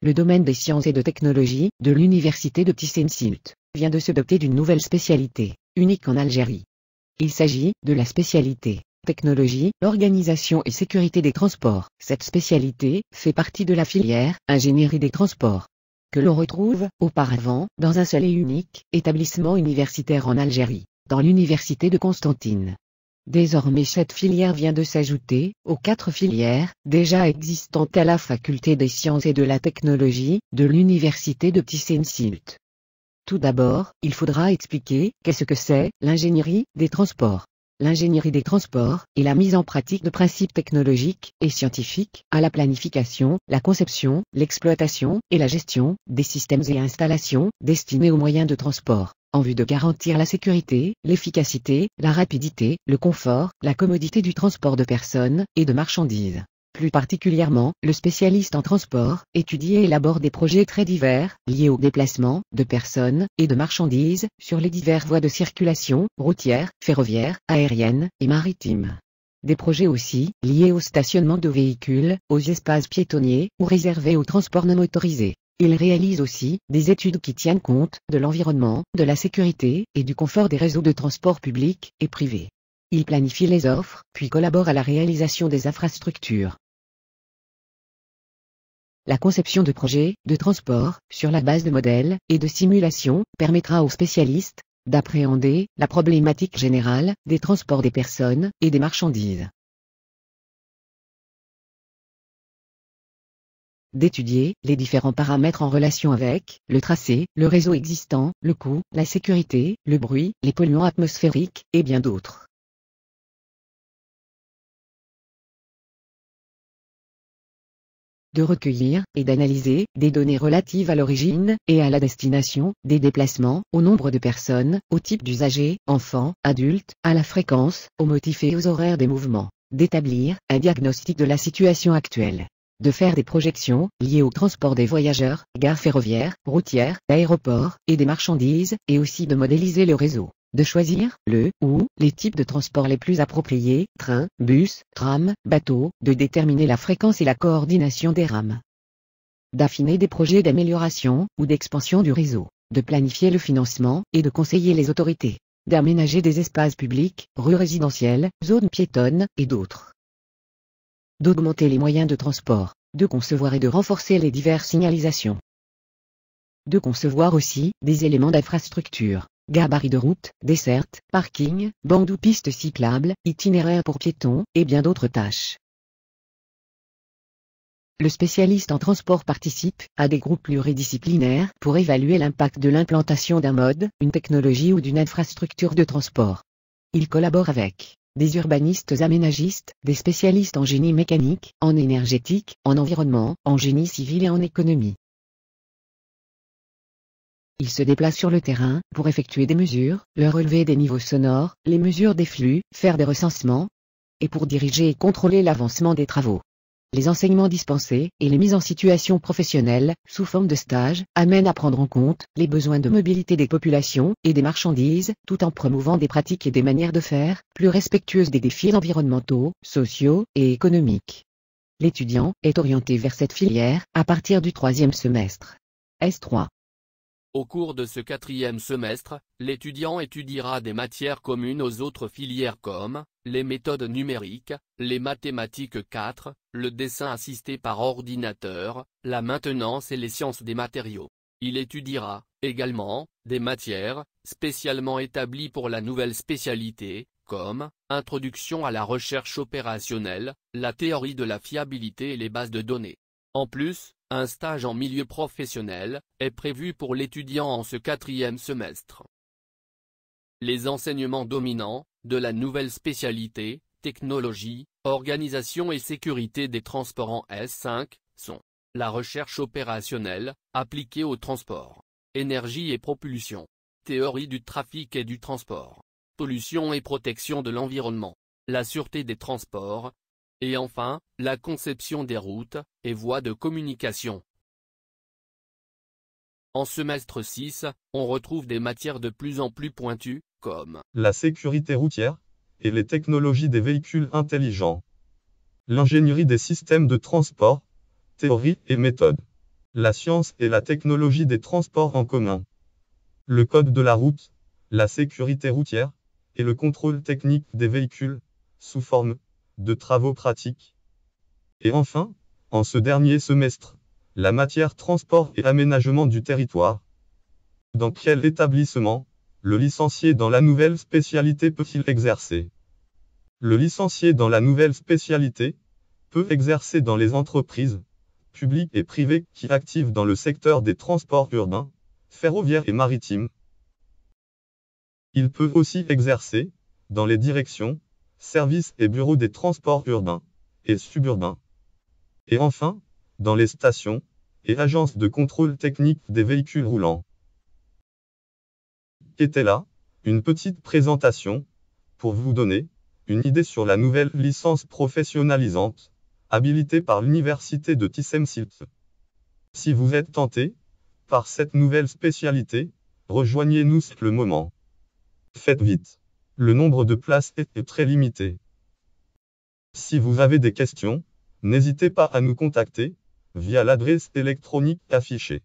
Le domaine des sciences et de technologie de l'université de Thyssen-Sult vient de se doter d'une nouvelle spécialité, unique en Algérie. Il s'agit de la spécialité technologie, organisation et sécurité des transports. Cette spécialité fait partie de la filière ingénierie des transports, que l'on retrouve auparavant dans un seul et unique établissement universitaire en Algérie, dans l'université de Constantine. Désormais cette filière vient de s'ajouter aux 4 filières déjà existantes à la faculté des sciences et de la technologie de l'université de Thyssen-Sult. Tout d'abord, il faudra expliquer qu'est-ce que c'est l'ingénierie des transports. L'ingénierie des transports est la mise en pratique de principes technologiques et scientifiques à la planification, la conception, l'exploitation et la gestion des systèmes et installations destinés aux moyens de transport, en vue de garantir la sécurité, l'efficacité, la rapidité, le confort, la commodité du transport de personnes et de marchandises. Plus particulièrement, le spécialiste en transport étudie et élabore des projets très divers, liés au déplacement de personnes et de marchandises sur les diverses voies de circulation, routières, ferroviaires, aériennes et maritimes. Des projets aussi, liés au stationnement de véhicules, aux espaces piétonniers ou réservés au transport non motorisé. Il réalise aussi des études qui tiennent compte de l'environnement, de la sécurité et du confort des réseaux de transport publics et privés. Il planifie les offres, puis collabore à la réalisation des infrastructures. La conception de projets de transport, sur la base de modèles et de simulations, permettra aux spécialistes d'appréhender la problématique générale des transports des personnes et des marchandises. D'étudier les différents paramètres en relation avec le tracé, le réseau existant, le coût, la sécurité, le bruit, les polluants atmosphériques, et bien d'autres. De recueillir et d'analyser des données relatives à l'origine et à la destination des déplacements, au nombre de personnes, au type d'usagers, enfants, adultes, à la fréquence, aux motifs et aux horaires des mouvements, d'établir un diagnostic de la situation actuelle, de faire des projections liées au transport des voyageurs, gares ferroviaires, routières, aéroports et des marchandises, et aussi de modéliser le réseau. De choisir le ou les types de transports les plus appropriés, train, bus, tram, bateau, de déterminer la fréquence et la coordination des rames, d'affiner des projets d'amélioration ou d'expansion du réseau, de planifier le financement et de conseiller les autorités, d'aménager des espaces publics, rues résidentielles, zones piétonnes et d'autres, d'augmenter les moyens de transport, de concevoir et de renforcer les diverses signalisations, de concevoir aussi des éléments d'infrastructure. Gabarit de route, dessertes, parking, bandes ou pistes cyclables, itinéraires pour piétons, et bien d'autres tâches. Le spécialiste en transport participe à des groupes pluridisciplinaires pour évaluer l'impact de l'implantation d'un mode, une technologie ou d'une infrastructure de transport. Il collabore avec des urbanistes aménagistes, des spécialistes en génie mécanique, en énergétique, en environnement, en génie civil et en économie. Il se déplace sur le terrain pour effectuer des mesures, leur relever des niveaux sonores, les mesures des flux, faire des recensements, et pour diriger et contrôler l'avancement des travaux. Les enseignements dispensés et les mises en situation professionnelle, sous forme de stage, amènent à prendre en compte les besoins de mobilité des populations et des marchandises, tout en promouvant des pratiques et des manières de faire plus respectueuses des défis environnementaux, sociaux et économiques. L'étudiant est orienté vers cette filière à partir du 3e semestre. S3. Au cours de ce 4e semestre, l'étudiant étudiera des matières communes aux autres filières comme les méthodes numériques, les mathématiques 4, le dessin assisté par ordinateur, la maintenance et les sciences des matériaux. Il étudiera également des matières spécialement établies pour la nouvelle spécialité, comme introduction à la recherche opérationnelle, la théorie de la fiabilité et les bases de données. En plus, un stage en milieu professionnel est prévu pour l'étudiant en ce 4e semestre. Les enseignements dominants de la nouvelle spécialité, technologie, organisation et sécurité des transports en S5, sont la recherche opérationnelle, appliquée au transport, énergie et propulsion, théorie du trafic et du transport, pollution et protection de l'environnement, la sûreté des transports, et enfin, la conception des routes et voies de communication. En semestre 6, on retrouve des matières de plus en plus pointues, comme la sécurité routière et les technologies des véhicules intelligents, l'ingénierie des systèmes de transport, théorie et méthode, La science et la technologie des transports en commun. Le code de la route, la sécurité routière, et le contrôle technique des véhicules, sous forme de travaux pratiques. Et enfin, en ce dernier semestre, la matière transport et aménagement du territoire. Dans quel établissement, le licencié dans la nouvelle spécialité peut-il exercer? Le licencié dans la nouvelle spécialité peut exercer dans les entreprises, publiques et privées qui activent dans le secteur des transports urbains, ferroviaires et maritimes. Il peut aussi exercer dans les directions, services et bureaux des transports urbains et suburbains. Et enfin, dans les stations et agences de contrôle technique des véhicules roulants. Était là, une petite présentation, pour vous donner une idée sur la nouvelle licence professionnalisante, habilitée par l'Université de Thyssen-Sils. Si vous êtes tenté par cette nouvelle spécialité, rejoignez-nous, c'est le moment. Faites vite. Le nombre de places est très limité. Si vous avez des questions, n'hésitez pas à nous contacter via l'adresse électronique affichée.